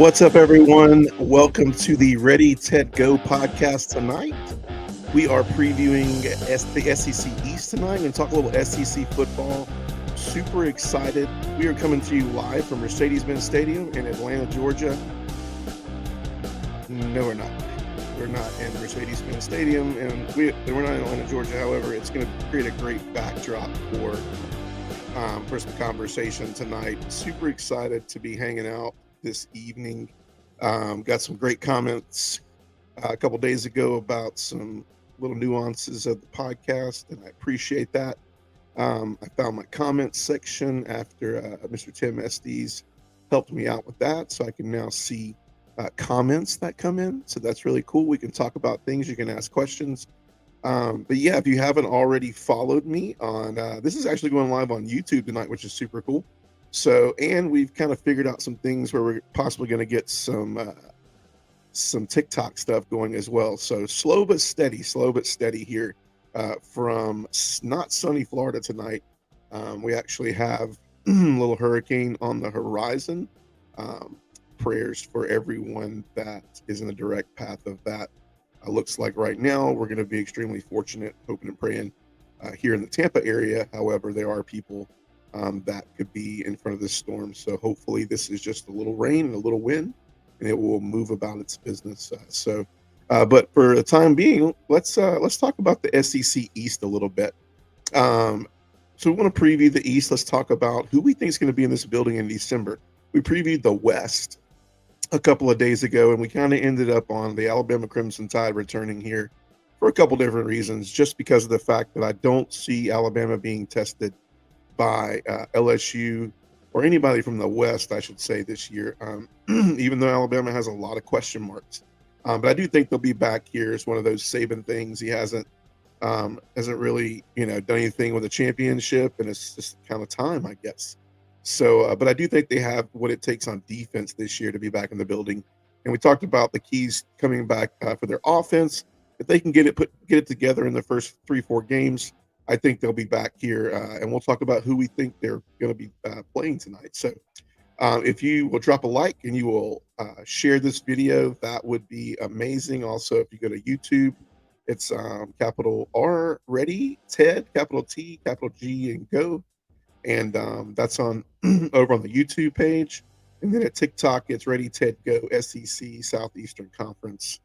What's up, everyone? Welcome to the Ready, Ted, Go podcast tonight. We are previewing the SEC East tonight and talk a little SEC football. Super excited. We are coming to you live from Mercedes-Benz Stadium in Atlanta, Georgia. No, we're not. We're not in Mercedes-Benz Stadium, and we're not in Atlanta, Georgia. However, it's going to create a great backdrop for some conversation tonight. Super excited to be hanging out this evening. Got some great comments a couple days ago about some little nuances of the podcast, and I appreciate that. I found my comments section after Mr. Tim Estes helped me out with that, so I can now see comments that come in. So that's really cool. We can talk about things. You can ask questions. But yeah, if you haven't already followed me on, this is actually going live on YouTube tonight, which is super cool. So, and we've kind of figured out some things where we're possibly going to get some TikTok stuff going as well. So slow but steady here from not sunny Florida tonight. We actually have a little hurricane on the horizon. Prayers for everyone that is in the direct path of that. Looks like right now we're going to be extremely fortunate, hoping and praying here in the Tampa area. However, there are people that could be in front of this storm. So hopefully this is just a little rain and a little wind, and it will move about its business. But for the time being, let's talk about the SEC East a little bit. So we want to preview the East. Let's talk about who we think is going to be in this building in December. We previewed the West a couple of days ago, and we kind of ended up on the Alabama Crimson Tide returning here for a couple different reasons, just because of the fact that I don't see Alabama being tested by LSU or anybody from the West, I should say, this year, even though Alabama has a lot of question marks. But I do think they'll be back here. It's one of those Saban things. He hasn't really, done anything with a championship, and it's just kind of time, I guess. So, but I do think they have what it takes on defense this year to be back in the building. And we talked about the keys coming back for their offense. If they can get it together in the first 3-4 games, I think they'll be back here. And we'll talk about who we think they're going to be playing tonight. So, if you will drop a like and you will share this video, that would be amazing. Also, if you go to YouTube, it's capital R Ready Ted, capital T, capital G, and Go. And that's on over on the YouTube page. And then at TikTok, it's Ready, Ted, Go, SEC, Southeastern Conference.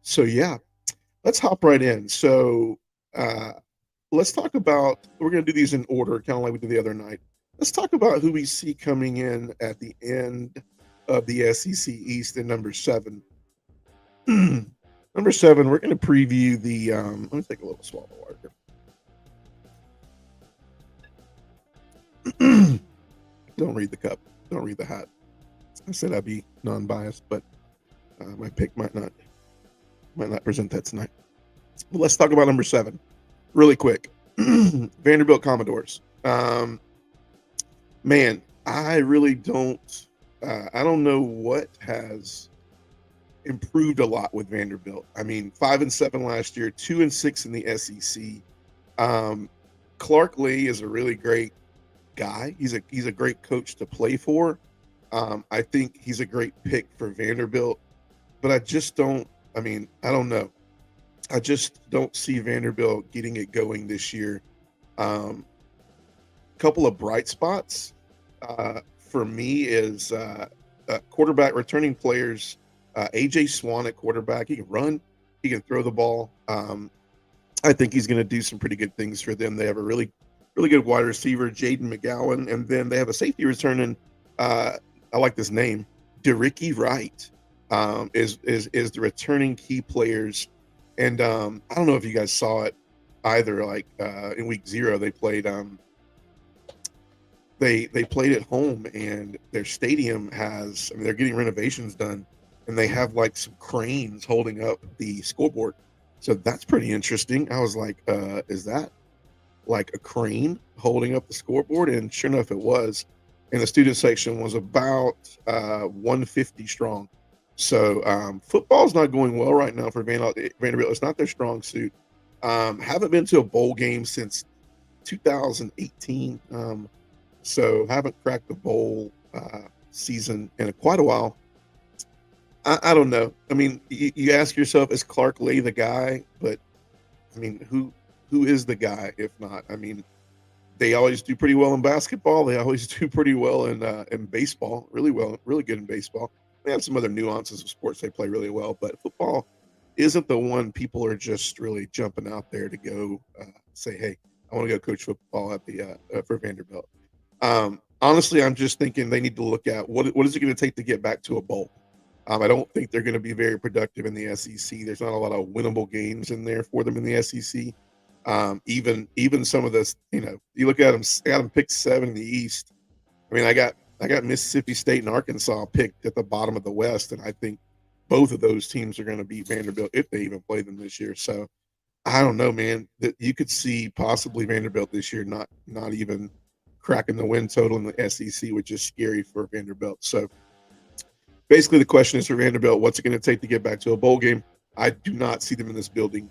So yeah, let's hop right in. So let's talk about, we're going to do these in order, kind of like we did the other night. Let's talk about who we see coming in at the end of the SEC East in number 7. Number 7, we're going to preview the, let me take a little swallow of water. Don't read the cup. Don't read the hat. I said I'd be non-biased, but my pick might not present that tonight. But let's talk about number 7 really quick. Vanderbilt Commodores. Man, I really don't. I don't know what has improved a lot with Vanderbilt. I mean, 5-7 last year, 2-6 in the SEC. Clark Lee is a really great guy. He's a great coach to play for. I think he's a great pick for Vanderbilt, but I don't know. I just don't see Vanderbilt getting it going this year. Couple of bright spots for me is quarterback returning players. AJ Swan at quarterback. He can run. He can throw the ball. I think he's going to do some pretty good things for them. They have a really good wide receiver, Jaden McGowan, and then they have a safety returning. I like this name, DeRicky Wright, is the returning key players. And I don't know if you guys saw it either. Like in week 0, they played. They played at home, and their stadium has. I mean, they're getting renovations done, and they have like some cranes holding up the scoreboard. So that's pretty interesting. I was like, is that like a crane holding up the scoreboard? And sure enough, it was. And the student section was about 150 strong. So football's not going well right now for Vanderbilt. It's not their strong suit. Haven't been to a bowl game since 2018. So haven't cracked the bowl season in quite a while. I don't know. I mean, you ask yourself, is Clark Lay the guy? But I mean, who is the guy if not? I mean, they always do pretty well in basketball. They always do pretty well in baseball. Really well, really good in baseball. They have some other nuances of sports they play really well, but football isn't the one people are just really jumping out there to go say, "Hey, I want to go coach football at the for Vanderbilt." Honestly, I'm just thinking they need to look at what is it going to take to get back to a bowl. I don't think they're going to be very productive in the SEC. There's not a lot of winnable games in there for them in the SEC. Even some of this, you look at them. I got them picked 7 in the East. I mean, I got Mississippi State and Arkansas picked at the bottom of the West, and I think both of those teams are going to beat Vanderbilt if they even play them this year. So I don't know, man. That you could see possibly Vanderbilt this year not even cracking the win total in the SEC, which is scary for Vanderbilt. So basically, the question is for Vanderbilt, what's it going to take to get back to a bowl game? I do not see them in this building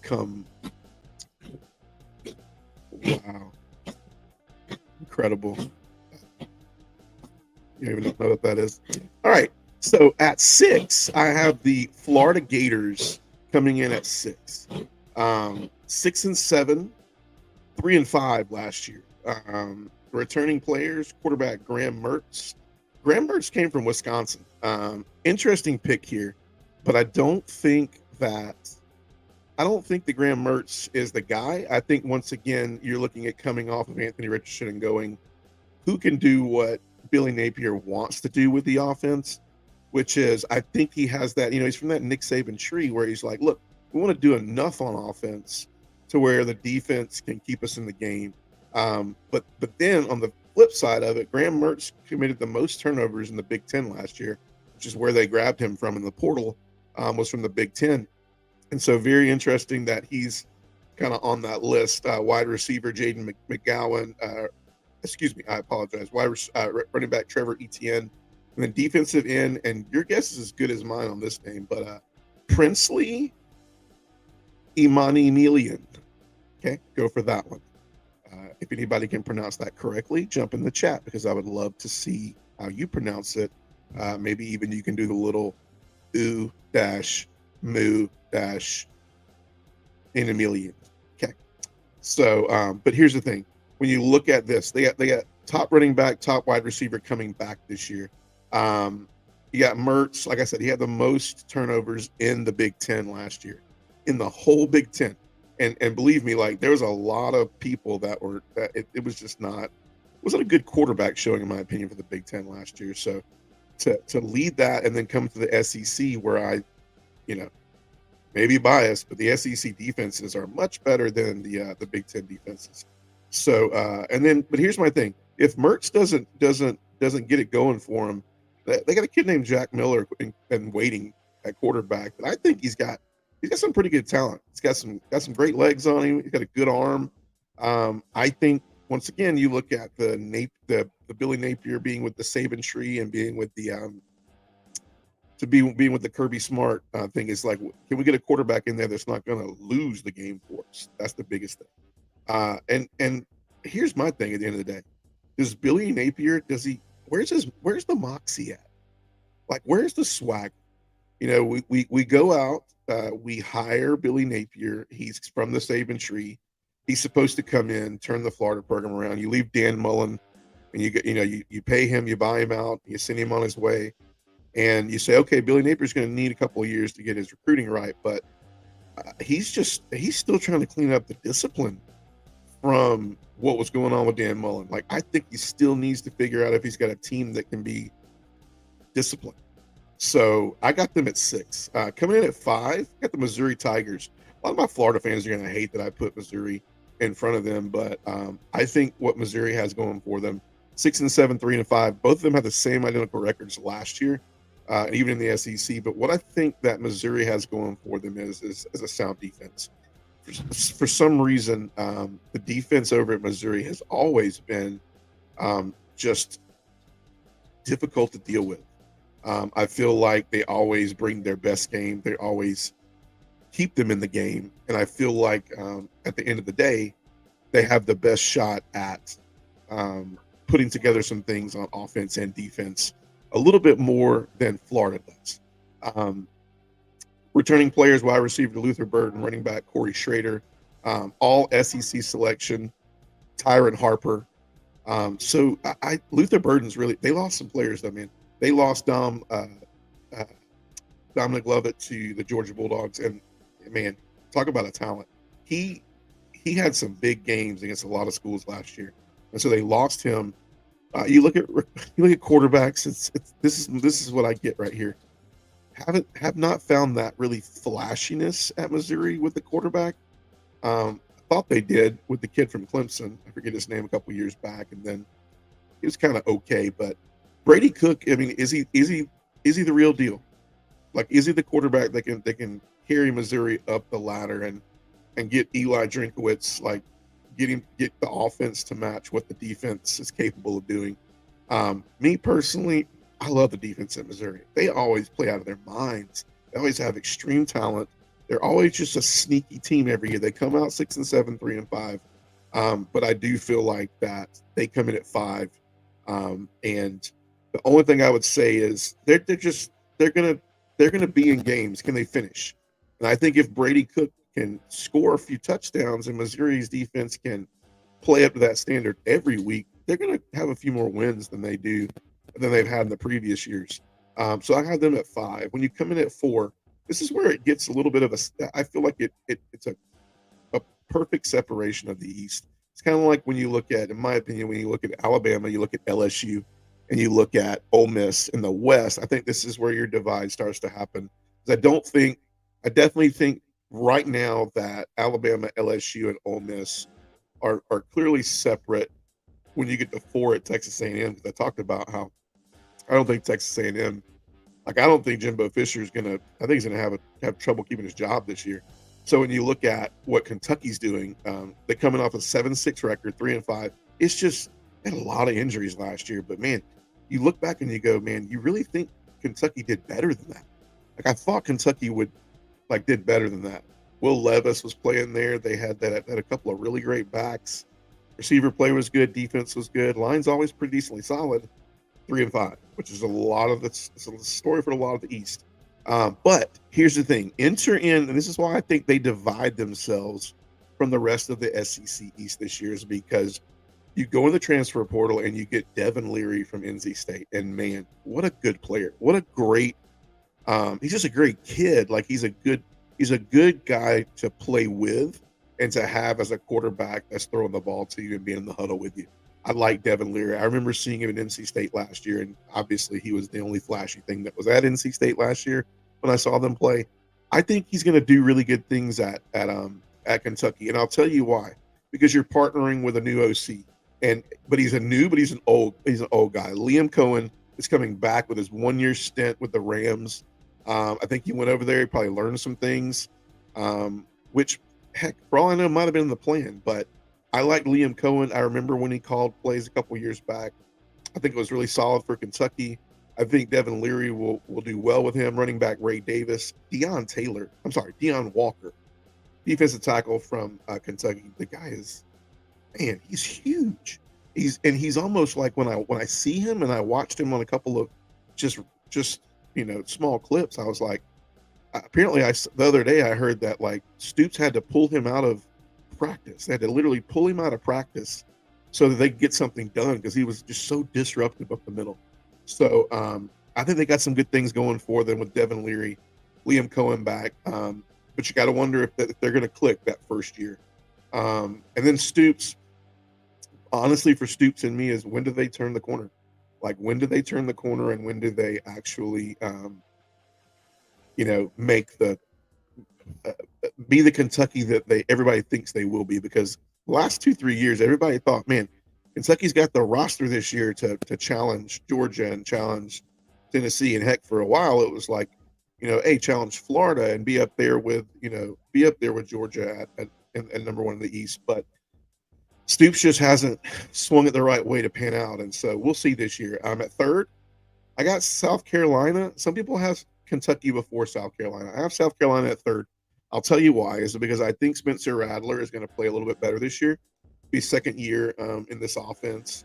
come. Wow. Incredible. You don't even know what that is. All right. So at 6, I have the Florida Gators coming in at 6. 6-7, 3-5 last year. Returning players, quarterback Graham Mertz. Graham Mertz came from Wisconsin. Interesting pick here, but I don't think that Graham Mertz is the guy. I think once again you're looking at coming off of Anthony Richardson and going, who can do what Billy Napier wants to do with the offense, which is I think he has that. He's from that Nick Saban tree where he's like, look, we want to do enough on offense to where the defense can keep us in the game. But then on the flip side of it, Graham Mertz committed the most turnovers in the Big Ten last year, which is where they grabbed him from in the portal, was from the Big Ten. And so very interesting that he's kind of on that list. Wide receiver Jaden McGowan, I apologize. Running back Trevor Etienne, and then defensive end, and your guess is as good as mine on this name, but Princely Imani Emilian. Okay, go for that one. If anybody can pronounce that correctly, jump in the chat because I would love to see how you pronounce it. Maybe even you can do the little moo in a million. Okay. So, but here's the thing. When you look at this, they got top running back, top wide receiver coming back this year. You got Mertz. Like I said, he had the most turnovers in the Big Ten last year, in the whole Big Ten. And believe me, like there was a lot of people that it was just wasn't a good quarterback showing, in my opinion, for the Big Ten last year. So to lead that and then come to the SEC where I, maybe biased, but the SEC defenses are much better than the Big Ten defenses. So but here's my thing: if Mertz doesn't get it going for him, they got a kid named Jack Miller and waiting at quarterback, but I think he's got some pretty good talent. He's got some great legs on him. He's got a good arm. I think once again you look at the Billy Napier being with the Saban tree and being with the being with the Kirby Smart thing is like, can we get a quarterback in there that's not going to lose the game for us? That's the biggest thing. And here's my thing at the end of the day: does Billy Napier where's the moxie at? Like, where's the swag? We go out. We hire Billy Napier. He's from the Saban tree. He's supposed to come in, turn the Florida program around. You leave Dan Mullen, and you pay him, you buy him out, you send him on his way, and you say, okay, Billy Napier's going to need a couple of years to get his recruiting right, but he's still trying to clean up the discipline from what was going on with Dan Mullen. Like, I think he still needs to figure out if he's got a team that can be disciplined. So I got them at 6. Coming in at 5, got the Missouri Tigers. A lot of my Florida fans are going to hate that I put Missouri in front of them, but I think what Missouri has going for them, 6-7, 3-5, both of them had the same identical records last year, even in the SEC. But what I think that Missouri has going for them is a sound defense. For some reason, the defense over at Missouri has always been just difficult to deal with. I feel like they always bring their best game. They always keep them in the game. And I feel like at the end of the day, they have the best shot at putting together some things on offense and defense a little bit more than Florida does. Um, Returning players, wide receiver Luther Burden, running back Corey Schrader, all SEC selection, Tyron Harper. Luther Burden's really, they lost some players though, man. They lost uh, Dominic Lovett to the Georgia Bulldogs, and man, talk about a talent. He he had some big games against a lot of schools last year, and so they lost him. You look at quarterbacks. It's this is what I get right here. Have not found that really flashiness at Missouri with the quarterback. I thought they did with the kid from Clemson. I forget his name a couple years back, and then he was kind of okay. But Brady Cook, I mean, is he the real deal? Like, is he the quarterback that can carry Missouri up the ladder and get Eli Drinkowitz, like get the offense to match what the defense is capable of doing? Me personally, I love the defense at Missouri. They always play out of their minds. They always have extreme talent. They're always just a sneaky team every year. They come out 6-7, 3-5. But I do feel like that they come in at 5. And the only thing I would say is they're gonna be in games. Can they finish? And I think if Brady Cook can score a few touchdowns and Missouri's defense can play up to that standard every week, they're gonna have a few more wins than they've had in the previous years. So I have them at 5. When you come in at 4, this is where it gets a little bit of a. I feel like it's a perfect separation of the East. It's kind of like when you look at, in my opinion, when you look at Alabama, you look at LSU, and you look at Ole Miss in the West. I think this is where your divide starts to happen. I definitely think right now that Alabama, LSU, and Ole Miss are clearly separate. When you get to 4 at Texas A&M, because I talked about how I don't think Texas A&M, like I don't think Jimbo Fisher is gonna. I think he's gonna have trouble keeping his job this year. So when you look at what Kentucky's doing, they're coming off a 7-6 record, 3-5. It's just they had a lot of injuries last year, but man, you look back and you go, man, you really think Kentucky did better than that? Like I thought Kentucky would did better than that. Will Levis was playing there. They had a couple of really great backs. Receiver play was good. Defense was good. Line's always pretty decently solid. 3-5, which is a lot of it's a story for a lot of the East. But here's the thing: enter in, and this is why I think they divide themselves from the rest of the SEC East this year, is because you go in the transfer portal and you get Devin Leary from NC State, and man, what a good player! What a great he's just a great kid. Like he's a good guy to play with and to have as a quarterback that's throwing the ball to you and being in the huddle with you. I like Devin Leary. I remember seeing him at NC State last year, and obviously he was the only flashy thing that was at NC State last year when I saw them play. I think he's going to do really good things at Kentucky, and I'll tell you why. Because you're partnering with a new OC, but he's an old guy. Liam Cohen is coming back with his 1-year stint with the Rams. I think he went over there. He probably learned some things, which heck, for all I know, might have been in the plan, but I like Liam Cohen. I remember when he called plays a couple years back. I think it was really solid for Kentucky. I think Devin Leary will do well with him. Running back Ray Davis, Deion Walker, defensive tackle from Kentucky. The guy is, man, he's huge. He's almost like when I see him and I watched him on a couple of just small clips. I was like, apparently the other day I heard that like Stoops had to pull him out of practice. They had to literally pull him out of practice so that they could get something done because he was just so disruptive up the middle. So I think they got some good things going for them with Devin Leary, Liam Cohen back. But you got to wonder if they're going to click that first year. And then Stoops, honestly, for Stoops and me, is when do they turn the corner? Like, when do they turn the corner and when do they actually, make be the Kentucky that everybody thinks they will be? Because the last 2-3 years, everybody thought, man, Kentucky's got the roster this year to challenge Georgia and challenge Tennessee. And heck, for a while, it was like, hey, challenge Florida and be up there with Georgia at number 1 in the East. But Stoops just hasn't swung it the right way to pan out. And so we'll see this year. I'm at 3rd. I got South Carolina. Some people have Kentucky before South Carolina. I have South Carolina at 3rd. I'll tell you why. Is because I think Spencer Rattler is going to play a little bit better this year. Be second year in this offense.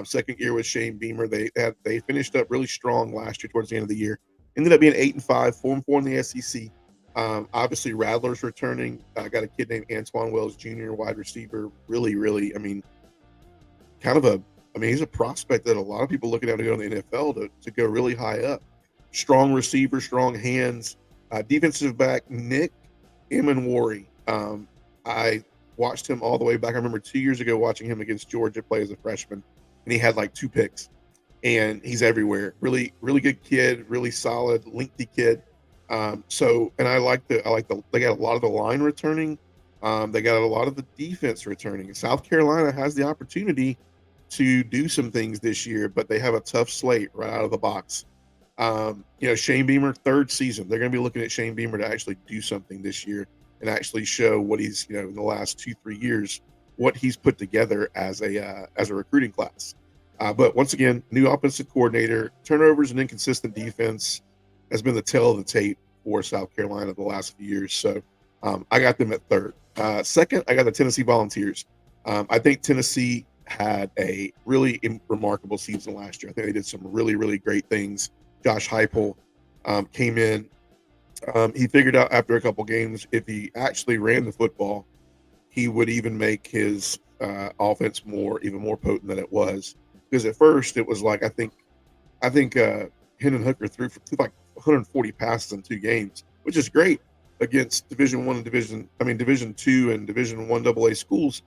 Second year with Shane Beamer. They finished up really strong last year towards the end of the year. Ended up being 8-5, 4-4 in the SEC. Obviously, Rattler's returning. I got a kid named Antoine Wells Jr., wide receiver. Really, really, I mean, kind of a, I mean, he's a prospect that a lot of people looking at to go in the NFL to go really high up. Strong receiver, strong hands. Defensive back Nick Emanwari. I watched him all the way back. I remember 2 years ago watching him against Georgia play as a freshman, and he had like 2 picks. And he's everywhere. Really, really good kid. Really solid, lengthy kid. And I like they got a lot of the line returning. They got a lot of the defense returning. South Carolina has the opportunity to do some things this year, but they have a tough slate right out of the box. Shane Beamer, 3rd season. They're going to be looking at Shane Beamer to actually do something this year and actually show what he's, in the last 2-3 years, what he's put together as a recruiting class. But once again, new offensive coordinator, turnovers and inconsistent defense has been the tail of the tape for South Carolina the last few years. So I got them at 3rd. Second, I got the Tennessee Volunteers. I think Tennessee had a really remarkable season last year. I think they did some really, really great things. Josh Heupel came in. He figured out after a couple games, if he actually ran the football, he would even make his offense even more potent than it was. Because at first it was like I think Hendon Hooker threw like 140 passes in 2 games, which is great against Division I and Division II and Division I AA schools.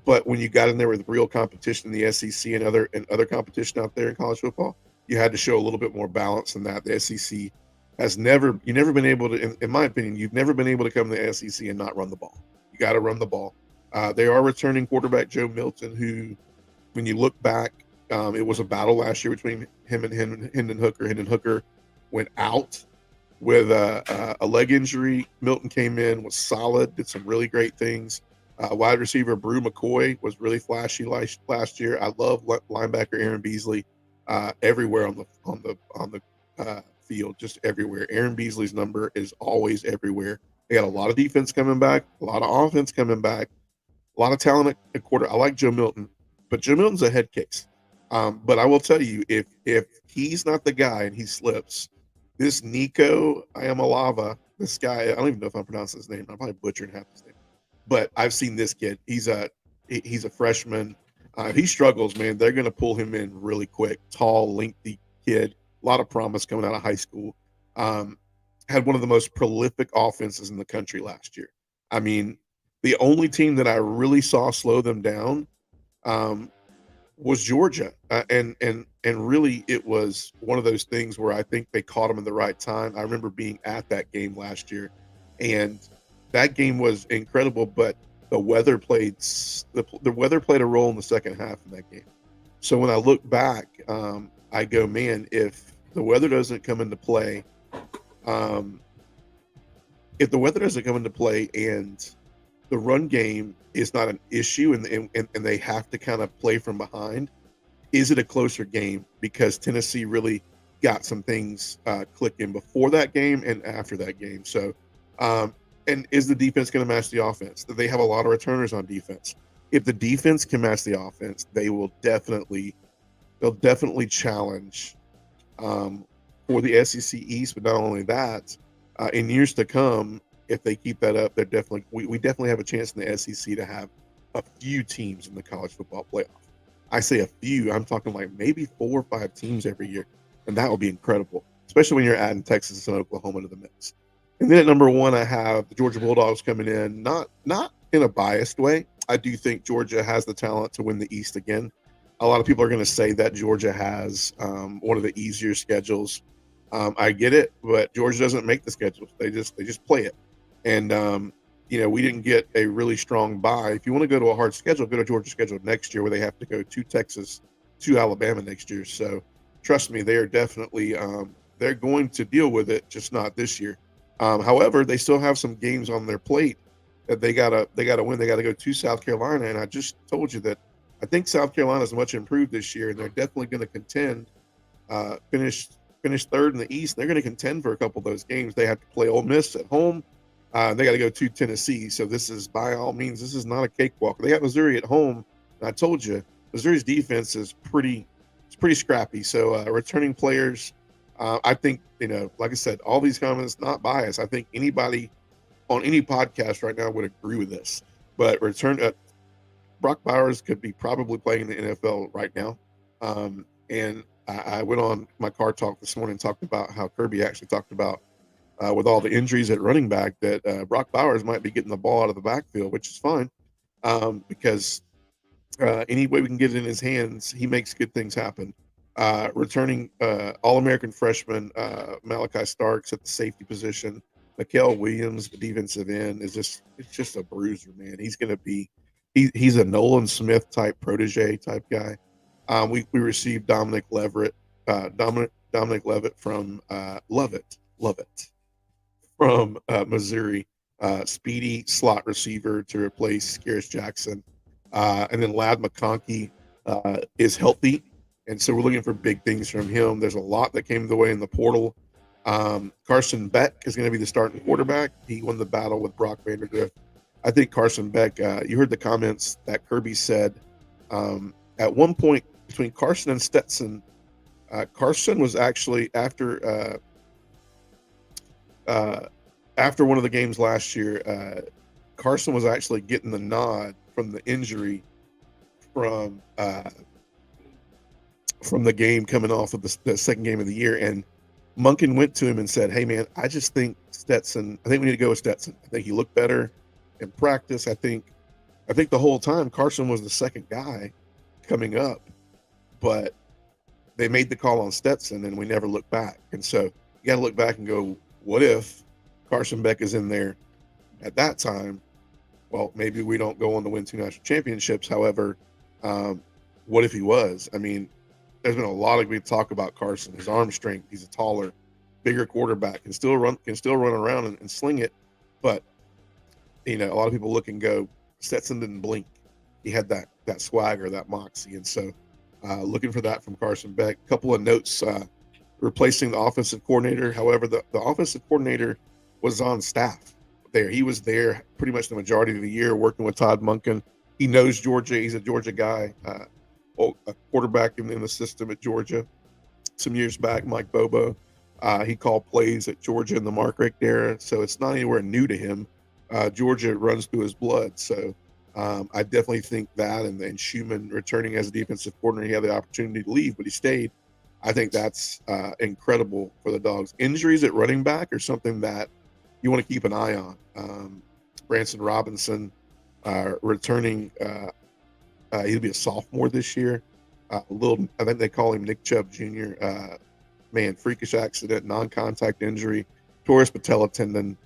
But when you got in there with real competition in the SEC and other competition out there in college football, you had to show a little bit more balance than that. The SEC you've never been able to, in my opinion, you've never been able to come to the SEC and not run the ball. You got to run the ball. They are returning quarterback Joe Milton, who, when you look back, it was a battle last year between him and Hendon Hooker. Hendon Hooker went out with a leg injury. Milton came in, was solid, did some really great things. Wide receiver Brew McCoy was really flashy last year. I love linebacker Aaron Beasley everywhere on the field, just everywhere. Aaron Beasley's number is always everywhere. They got a lot of defense coming back, a lot of offense coming back, a lot of talent at quarter. I like Joe Milton, but Joe Milton's a head case. But I will tell you, if he's not the guy and he slips, this Nico Iamalava, this guy, I don't even know if I'm pronouncing his name. I'm probably butchering half his name. But I've seen this kid. He's a freshman. If he struggles, man, they're going to pull him in really quick. Tall, lengthy kid. A lot of promise coming out of high school. Had one of the most prolific offenses in the country last year. I mean, the only team that I really saw slow them down was Georgia, and really it was one of those things where I think they caught them in the right time. I remember being at that game last year, and that game was incredible. But the weather played a role in the second half of that game. So when I look back, I go, man, if the weather doesn't come into play, and the run game is not an issue and they have to kind of play from behind, is it a closer game? Because Tennessee really got some things clicking before that game and after that game. So, and is the defense going to match the offense? They have a lot of returners on defense. If the defense can match the offense, they'll definitely challenge for the SEC East. But not only that, in years to come, if they keep that up, we definitely have a chance in the SEC to have a few teams in the college football playoff. I say a few, I'm talking like maybe 4 or 5 teams every year, and that would be incredible, especially when you're adding Texas and Oklahoma to the mix. And then at number 1, I have the Georgia Bulldogs coming in, not in a biased way. I do think Georgia has the talent to win the East again. A lot of people are going to say that Georgia has one of the easier schedules. I get it, but Georgia doesn't make the schedules. They just play it. And, we didn't get a really strong bye. If you want to go to a hard schedule, go to Georgia's schedule next year where they have to go to Texas, to Alabama next year. So trust me, they are definitely they're going to deal with it, just not this year. However, they still have some games on their plate that they gotta win. They got to go to South Carolina. And I just told you that I think South Carolina is much improved this year, and they're definitely going to contend, finish 3rd in the East. They're going to contend for a couple of those games. They have to play Ole Miss at home. They got to go to Tennessee. So this is, by all means, this is not a cakewalk. They got Missouri at home. And I told you, Missouri's defense is pretty scrappy. So returning players, I think, like I said, all these comments not biased. I think anybody on any podcast right now would agree with this. But Brock Bowers could be probably playing in the NFL right now. And I went on my car talk this morning and talked about how Kirby actually talked about with all the injuries at running back that Brock Bowers might be getting the ball out of the backfield, which is fine because any way we can get it in his hands, he makes good things happen. Returning All-American freshman Malachi Starks at the safety position, Mikael Williams, the defensive end, it's just a bruiser, man. He's going to be he's a Nolan Smith type protege type guy. We received Dominic Levitt from Lovett from Missouri, speedy slot receiver to replace Scarce Jackson. And then Ladd McConkey is healthy. And so we're looking for big things from him. There's a lot that came the way in the portal. Carson Beck is going to be the starting quarterback. He won the battle with Brock Vandagriff. I think Carson Beck, you heard the comments that Kirby said at one point between Carson and Stetson. Carson was actually after one of the games last year, Carson was actually getting the nod from the injury from the game coming off of the second game of the year. And Monken went to him and said, "Hey, man, I just think we need to go with Stetson. I think he looked better in practice. I think the whole time Carson was the second guy coming up, but they made the call on Stetson and we never looked back. And so you got to look back and go, what if Carson Beck is in there at that time? Well, maybe we don't go on to win 2 national championships. However, what if he was? I mean, there's been a lot of good talk about Carson, his arm strength. He's a taller, bigger quarterback, can still run around and sling it. But, a lot of people look and go, Stetson didn't blink. He had that swagger, that moxie. And so looking for that from Carson Beck. A couple of notes replacing the offensive coordinator. However, the offensive coordinator was on staff there. He was there pretty much the majority of the year working with Todd Monken. He knows Georgia. He's a Georgia guy, a quarterback in the system at Georgia. Some years back, Mike Bobo, he called plays at Georgia in the Mark Richt era, so it's not anywhere new to him. Georgia runs through his blood, so I definitely think that, and then Schumann returning as a defensive coordinator, he had the opportunity to leave, but he stayed. I think that's incredible for the Dogs. Injuries at running back are something that you want to keep an eye on. Branson Robinson returning, he'll be a sophomore this year. I think they call him Nick Chubb Jr. Freakish accident, non-contact injury, torus patella tendon.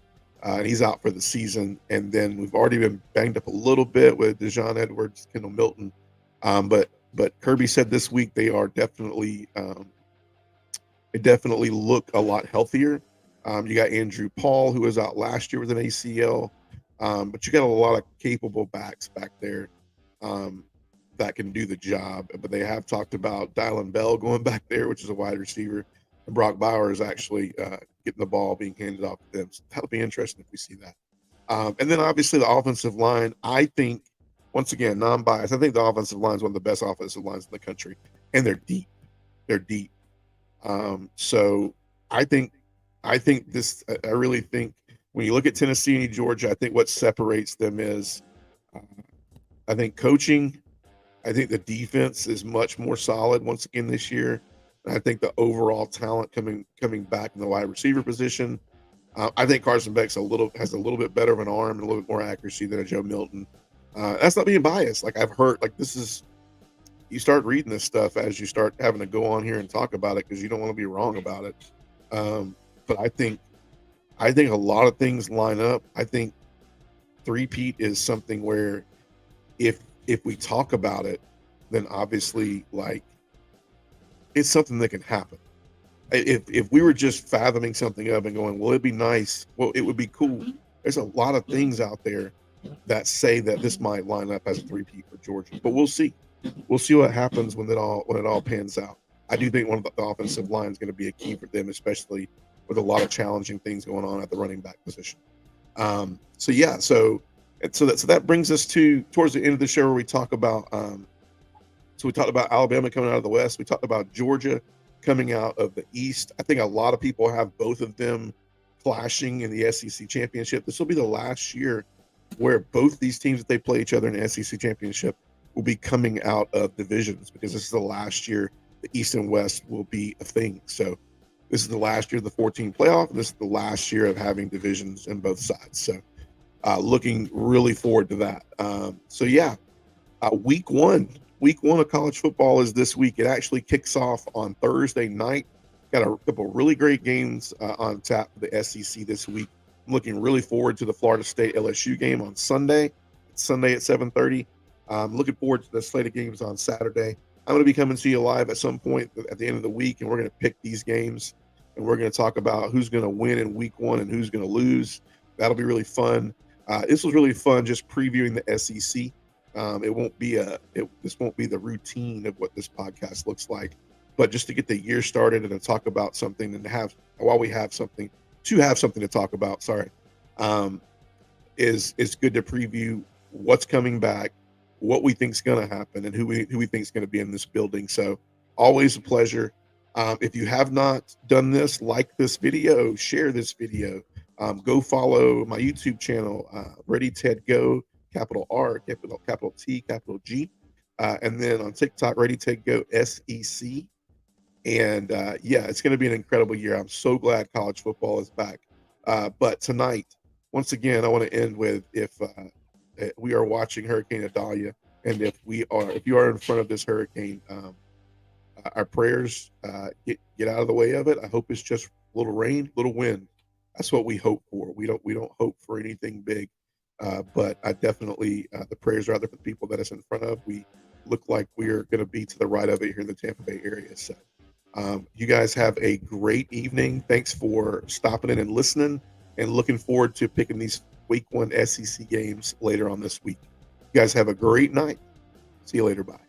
And he's out for the season. And then we've already been banged up a little bit with Dejon Edwards, Kendall Milton. But Kirby said this week they are definitely look a lot healthier. You got Andrew Paul, who was out last year with an ACL. But you got a lot of capable backs back there that can do the job. But they have talked about Dylan Bell going back there, which is a wide receiver. And Brock Bowers actually getting the ball being handed off to them. So that'll be interesting if we see that. And then obviously the offensive line, I think, once again, non-biased, I think the offensive line is one of the best offensive lines in the country. And they're deep. They're deep. So I really think when you look at Tennessee and Georgia, I think what separates them is I think coaching. I think the defense is much more solid once again this year. And I think the overall talent coming back in the wide receiver position. I think Carson Beck has a little bit better of an arm and a little bit more accuracy than a Joe Milton. That's not being biased. Like I've heard, you start reading this stuff as you start having to go on here and talk about it because you don't want to be wrong about it. But I think a lot of things line up. I think three-peat is something where if we talk about it, then obviously it's something that can happen. If we were just fathoming something up and going, well, it'd be nice. Well, it would be cool. There's a lot of things out there that say that this might line up as a three-peat for Georgia, but we'll see. We'll see what happens when it all pans out. I do think one of the offensive line is going to be a key for them, especially with a lot of challenging things going on at the running back position. So that brings us towards the end of the show where we talk about So we talked about Alabama coming out of the West. We talked about Georgia coming out of the East. I think a lot of people have both of them clashing in the SEC championship. This will be the last year where both these teams that they play each other in the SEC championship will be coming out of divisions, because this is the last year the East and West will be a thing. So this is the last year of the 14 playoff, and this is the last year of having divisions in both sides. So looking really forward to that. So yeah, week one of college football is this week. It actually kicks off on Thursday night. Got a couple really great games on tap for the SEC this week. I'm looking really forward to the Florida State LSU game on Sunday. It's Sunday at 7:30. I'm looking forward to the slate of games on Saturday. I'm going to be coming to you live at some point at the end of the week, and we're going to pick these games, and we're going to talk about who's going to win in week one and who's going to lose. That'll be really fun. This was really fun just previewing the SEC. This won't be the routine of what this podcast looks like, but just to get the year started and to talk about something and while we have something to talk about, is good to preview what's coming back, what we think is going to happen, and who we think is going to be in this building. So always a pleasure. If you have not done this, like this video, share this video, go follow my YouTube channel, Ready Ted Go, capital R, capital T, capital G, and then on TikTok, Ready Ted Go SEC. And yeah, it's going to be an incredible year. I'm so glad college football is back. But tonight, once again, I want to end with if we are watching Hurricane Idalia, and if you are in front of this hurricane, our prayers, get out of the way of it. I hope it's just a little rain, little wind. That's what we hope for. We don't hope for anything big, but I definitely the prayers are out there for the people that it's in front of. We look like we're going to be to the right of it here in the Tampa Bay area. So you guys have a great evening. Thanks for stopping in and listening, and looking forward to picking these week one SEC games later on this week. You guys have a great night. See you later. Bye.